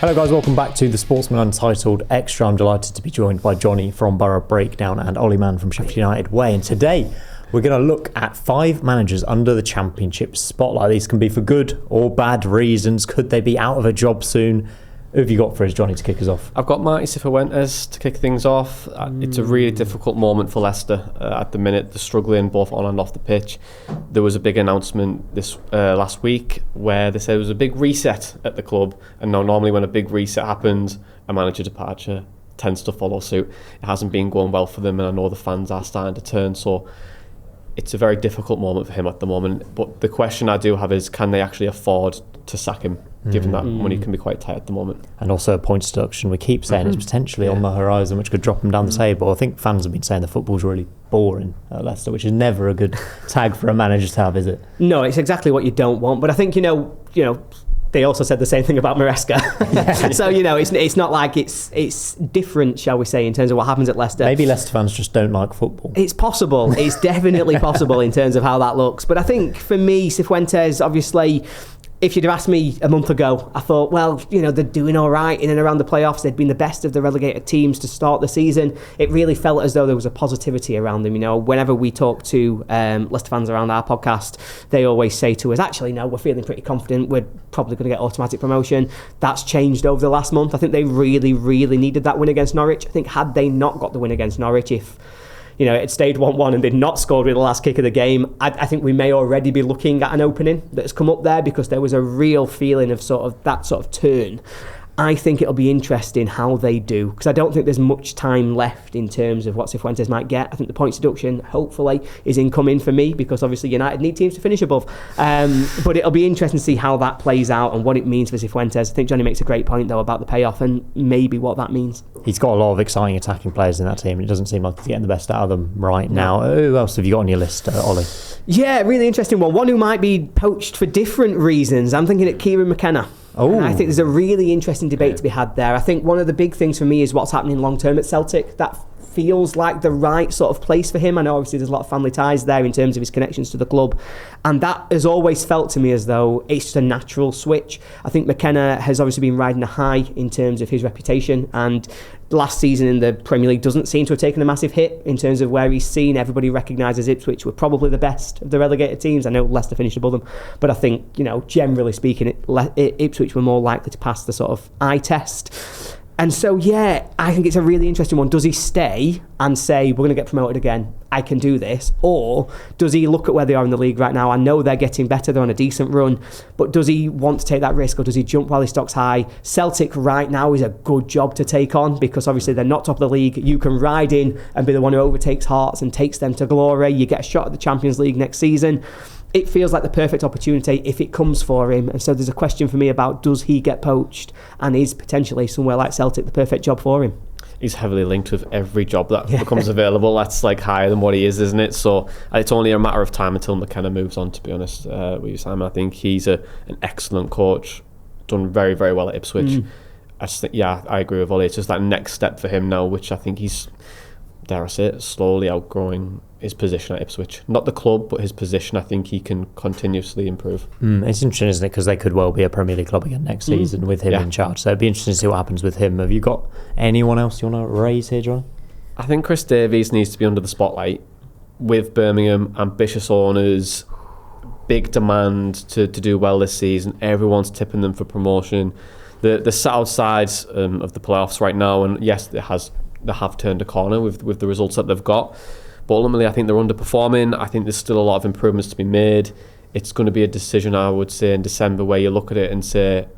Hello guys, welcome back to the Sportsman Untitled Extra. I'm delighted to be joined by Johnny from Boro Breakdown and Ollie Mann from Sheffield United Way. And today we're going to look at 5 managers under the Championship spotlight. These can be for good or bad reasons. Could they be out of a job soon? Who have you got for us, Johnny, to kick us off? I've got Marty Cifuentes to kick things off. It's a really difficult moment for Leicester at the minute. They're struggling both on and off the pitch. There was a big announcement this last week where they said it was a big reset at the club. And now normally when a big reset happens, a manager departure tends to follow suit. It hasn't been going well for them, and I know the fans are starting to turn. So it's a very difficult moment for him at the moment. But the question I do have is, can they actually afford to sack him, given that money can be quite tight at the moment? And also a points deduction, we keep saying it's potentially on the horizon, which could drop him down the table. I think fans have been saying the football's really boring at Leicester, which is never a good tag for a manager to have, is it? No, it's exactly what you don't want. But I think, you know, they also said the same thing about Maresca. So, it's not like it's different, shall we say, in terms of what happens at Leicester. Maybe Leicester fans just don't like football. It's possible. It's definitely possible in terms of how that looks. But I think for me, Cifuentes, obviously, if you'd have asked me a month ago, I thought, well, they're doing all right in and around the playoffs. They'd been the best of the relegated teams to start the season. It really felt as though there was a positivity around them. Whenever we talk to Leicester fans around our podcast, they always say to us, actually, no, we're feeling pretty confident. We're probably going to get automatic promotion. That's changed over the last month. I think they really, really needed that win against Norwich. I think had they not got the win against Norwich, if it stayed 1-1 and they'd not scored with the last kick of the game, I think we may already be looking at an opening that's come up there, because there was a real feeling of that sort of turn. I think it'll be interesting how they do, because I don't think there's much time left in terms of what Cifuentes might get. I think the points deduction, hopefully, is incoming for me, because obviously United need teams to finish above. But it'll be interesting to see how that plays out and what it means for Cifuentes. I think Johnny makes a great point, though, about the payoff and maybe what that means. He's got a lot of exciting attacking players in that team, and it doesn't seem like he's getting the best out of them right now. Who else have you got on your list, Ollie? Yeah, really interesting one. One who might be poached for different reasons. I'm thinking at Kieran McKenna. And I think there's a really interesting debate to be had there. I think one of the big things for me is what's happening long term at Celtic. That feels like the right sort of place for him. I know obviously there's a lot of family ties there in terms of his connections to the club, and that has always felt to me as though it's just a natural switch. I think McKenna has obviously been riding a high in terms of his reputation, and last season in the Premier League doesn't seem to have taken a massive hit in terms of where he's seen. Everybody recognises Ipswich were probably the best of the relegated teams. I know Leicester finished above them, but I think, generally speaking, Ipswich were more likely to pass the sort of eye test. And so, I think it's a really interesting one. Does he stay and say, we're going to get promoted again, I can do this? Or does he look at where they are in the league right now? I know they're getting better, they're on a decent run, but does he want to take that risk, or does he jump while his stock's high? Celtic right now is a good job to take on, because obviously they're not top of the league. You can ride in and be the one who overtakes Hearts and takes them to glory. You get a shot at the Champions League next season. It feels like the perfect opportunity if it comes for him. And so there's a question for me about, does he get poached, and is potentially somewhere like Celtic the perfect job for him? He's heavily linked with every job that becomes available. That's like higher than what he is, isn't it? So it's only a matter of time until McKenna moves on, to be honest with you, Simon. I think he's an excellent coach, done very, very well at Ipswich. I just think, I agree with Ollie. It's just that next step for him now, which I think he's, dare I say it, slowly outgrowing his position at Ipswich. Not the club, but his position. I think he can continuously improve. It's interesting, isn't it? Because they could well be a Premier League club again next season with him in charge. So it'd be interesting to see what happens with him. Have you got anyone else you want to raise here, John? I think Chris Davies needs to be under the spotlight. With Birmingham, ambitious owners, big demand to do well this season. Everyone's tipping them for promotion. The south sides of the playoffs right now, and yes, they have turned a corner with the results that they've got. But ultimately, I think they're underperforming. I think there's still a lot of improvements to be made. It's going to be a decision, I would say, in December, where you look at it and say,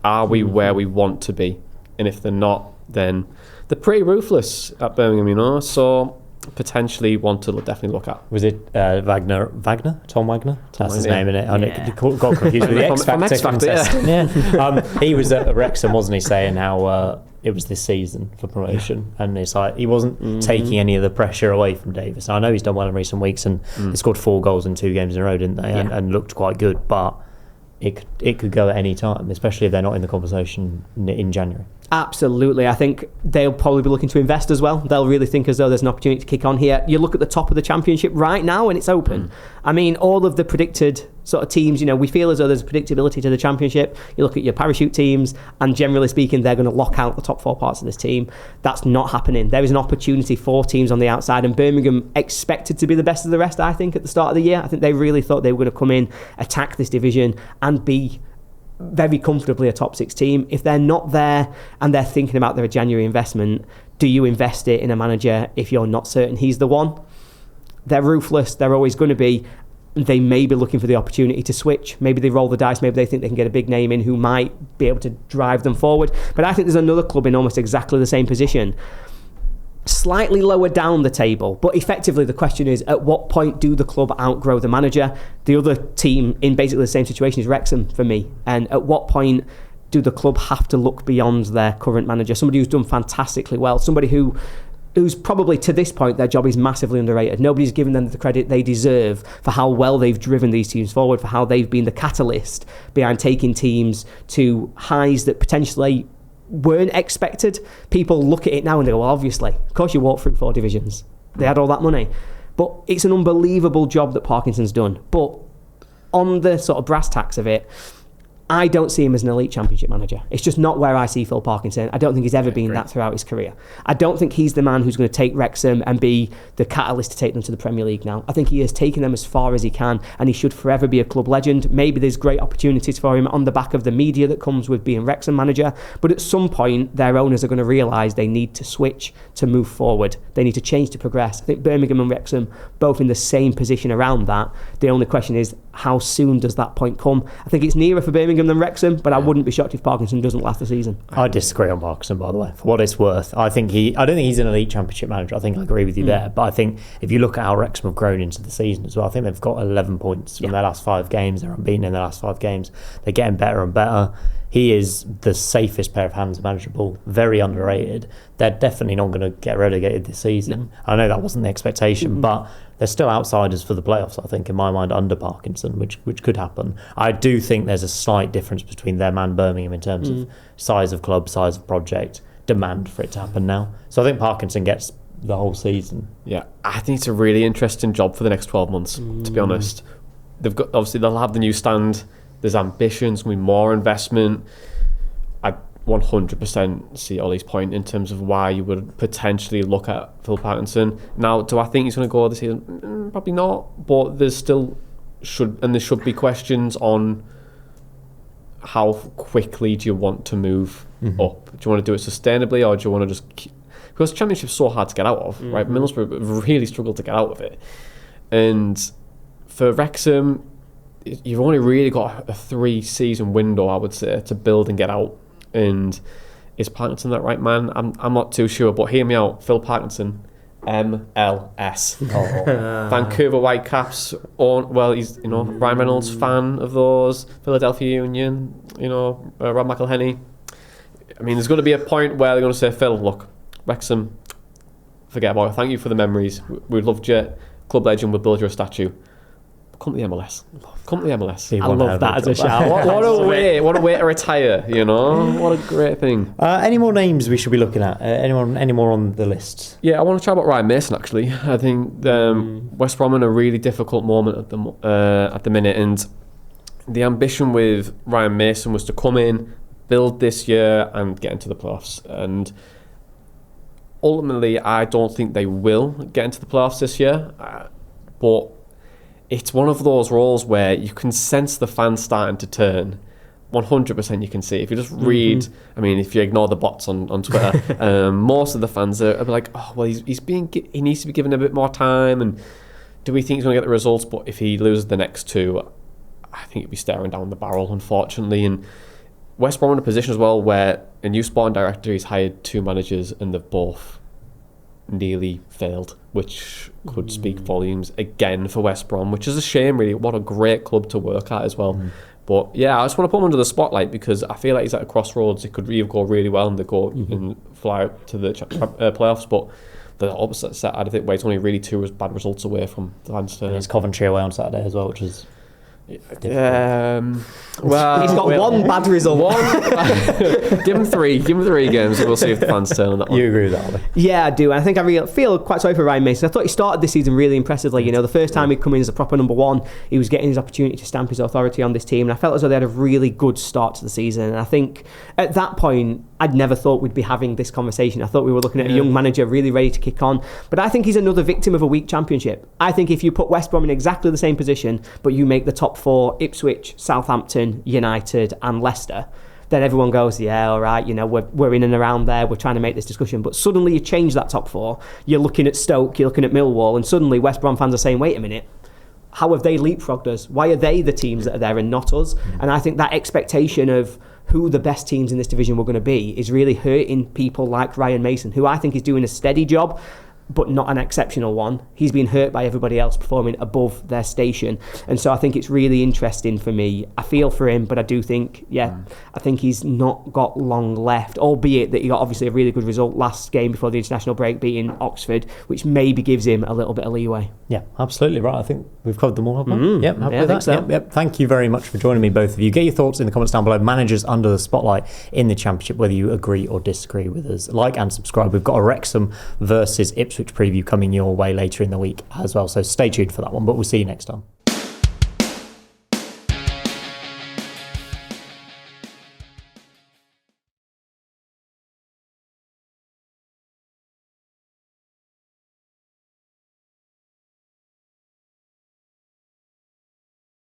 are we where we want to be? And if they're not, then they're pretty ruthless at Birmingham, So potentially one to definitely look at. Was it Wagner? Tom Wagner? That's his name, innit? And it got confused with the X Factor. He was at Wrexham, wasn't he, saying how it was this season for promotion, and it's like he wasn't taking any of the pressure away from Davis. Now, I know he's done well in recent weeks, and they scored 4 goals in 2 games in a row, didn't they? And looked quite good, but it could go at any time, especially if they're not in the conversation in January. Absolutely. I think they'll probably be looking to invest as well. They'll really think as though there's an opportunity to kick on here. You look at the top of the Championship right now and it's open. I mean, all of the predicted sort of teams. We feel as though there's predictability to the Championship. You look at your parachute teams, and generally speaking, they're going to lock out the top 4 parts of this team. That's not happening. There is an opportunity for teams on the outside, and Birmingham expected to be the best of the rest, I think, at the start of the year. I think they really thought they were going to come in, attack this division, and be very comfortably a top 6 team. If they're not there and they're thinking about their January investment, do you invest it in a manager if you're not certain he's the one? They're ruthless. They're always going to be. They may be looking for the opportunity to switch. Maybe they roll the dice. Maybe they think they can get a big name in who might be able to drive them forward. But I think there's another club in almost exactly the same position, slightly lower down the table. But effectively, the question is, at what point do the club outgrow the manager? The other team in basically the same situation is Wrexham for me. And at what point do the club have to look beyond their current manager? Somebody who's done fantastically well. Somebody who's probably, to this point, their job is massively underrated. Nobody's given them the credit they deserve for how well they've driven these teams forward, for how they've been the catalyst behind taking teams to highs that potentially weren't expected. People look at it now and they go, well, obviously, of course you walk through 4 divisions. They had all that money. But it's an unbelievable job that Parkinson's done. But on the sort of brass tacks of it, I don't see him as an elite Championship manager. It's just not where I see Phil Parkinson. I don't think he's ever been that throughout his career. I don't think he's the man who's going to take Wrexham and be the catalyst to take them to the Premier League now. I think he has taken them as far as he can, and he should forever be a club legend. Maybe there's great opportunities for him on the back of the media that comes with being Wrexham manager, but at some point their owners are going to realise they need to switch to move forward. They need to change to progress. I think Birmingham and Wrexham both in the same position around that. The only question is, how soon does that point come? I think it's nearer for Birmingham than Wrexham, but I wouldn't be shocked if Parkinson doesn't last the season. I disagree on Parkinson, by the way, for what it's worth. I don't think he's an elite Championship manager. I think I agree with you there. But I think if you look at how Wrexham have grown into the season as well, I think they've got 11 points from their last 5 games. They're unbeaten in their last 5 games. They're getting better and better. He is the safest pair of hands manageable, very underrated. They're definitely not going to get relegated this season. No. I know that wasn't the expectation, but they're still outsiders for the playoffs, I think, in my mind, under Parkinson, which could happen. I do think there's a slight difference between them and Birmingham in terms of size of club, size of project, demand for it to happen now. So I think Parkinson gets the whole season. Yeah, I think it's a really interesting job for the next 12 months, to be honest. They'll have the new stand. There's ambitions, going to be more investment. I 100% see Ollie's point in terms of why you would potentially look at Phil Parkinson. Now, do I think he's going to go this season? Probably not, but there should be questions on how quickly do you want to move up? Do you want to do it sustainably, or do you want to just because the Championship's so hard to get out of, right? Middlesbrough really struggled to get out of it. And for Wrexham, you've only really got a 3-season window, I would say, to build and get out. And is Parkinson that right man? I'm not too sure, but hear me out. Phil Parkinson, MLS. Vancouver Whitecaps. He's Ryan Reynolds fan of those. Philadelphia Union. Rob McElhenney. I mean, there's going to be a point where they're going to say, Phil, look, Wrexham, forget about it. Thank you for the memories. We loved you. Club legend. We'll build you a statue. Come to the MLS. Come to the MLS. I love that as a shout. What a way to retire, What a great thing. Any more names we should be looking at? Any more on the list? Yeah, I want to chat about Ryan Mason, actually. I think West Brom in a really difficult moment at the minute, and the ambition with Ryan Mason was to come in, build this year and get into the playoffs. And ultimately, I don't think they will get into the playoffs this year, but it's one of those roles where you can sense the fans starting to turn. 100% you can see. If you just read, I mean, if you ignore the bots on Twitter, most of the fans are like, oh, well, he needs to be given a bit more time, and do we think he's going to get the results? But if he loses the next 2, I think he'd be staring down the barrel, unfortunately. And West Brom in a position as well where a new sporting director, he's hired 2 managers and they've both nearly failed, which could speak volumes again for West Brom, which is a shame, really. What a great club to work at as well. But yeah, I just want to put him under the spotlight because I feel like he's at a crossroads. It could either go really well and they go and fly out to the playoffs, but the opposite side of it, where it's only really 2 bad results away from the Leinster. It's Coventry away on Saturday as well, which is Well, he's got one bad result. Give him three games. We'll see if the fans turn on that one. You agree with that, Ollie? Yeah, I do. And I think I feel quite sorry for Ryan Mason. I thought he started this season really impressively. You know, the first time he'd come in as a proper number one, he was getting his opportunity to stamp his authority on this team. And I felt as though they had a really good start to the season. And I think at that point, I'd never thought we'd be having this conversation. I thought we were looking at a young manager really ready to kick on. But I think he's another victim of a weak Championship. I think if you put West Brom in exactly the same position, but you make the top four Ipswich, Southampton, United and Leicester, then everyone goes, yeah, all right, you know, we're in and around there, we're trying to make this discussion. But suddenly you change that top four, you're looking at Stoke, you're looking at Millwall, and suddenly West Brom fans are saying, wait a minute, how have they leapfrogged us? Why are they the teams that are there and not us? And I think that expectation of who the best teams in this division were going to be is really hurting people like Ryan Mason, who I think is doing a steady job, but not an exceptional one. He's been hurt by everybody else performing above their station. And so I think it's really interesting for me. I feel for him, but I do think, I think he's not got long left, albeit that he got obviously a really good result last game before the international break, beating Oxford, which maybe gives him a little bit of leeway. Yeah, absolutely right. I think we've covered them all, haven't we? Yep, happy with that. So. Yep. Thank you very much for joining me, both of you. Get your thoughts in the comments down below. Managers under the spotlight in the Championship, whether you agree or disagree with us. Like and subscribe. We've got a Wrexham versus Ipswich preview coming your way later in the week as well, so stay tuned for that one, but we'll see you next time.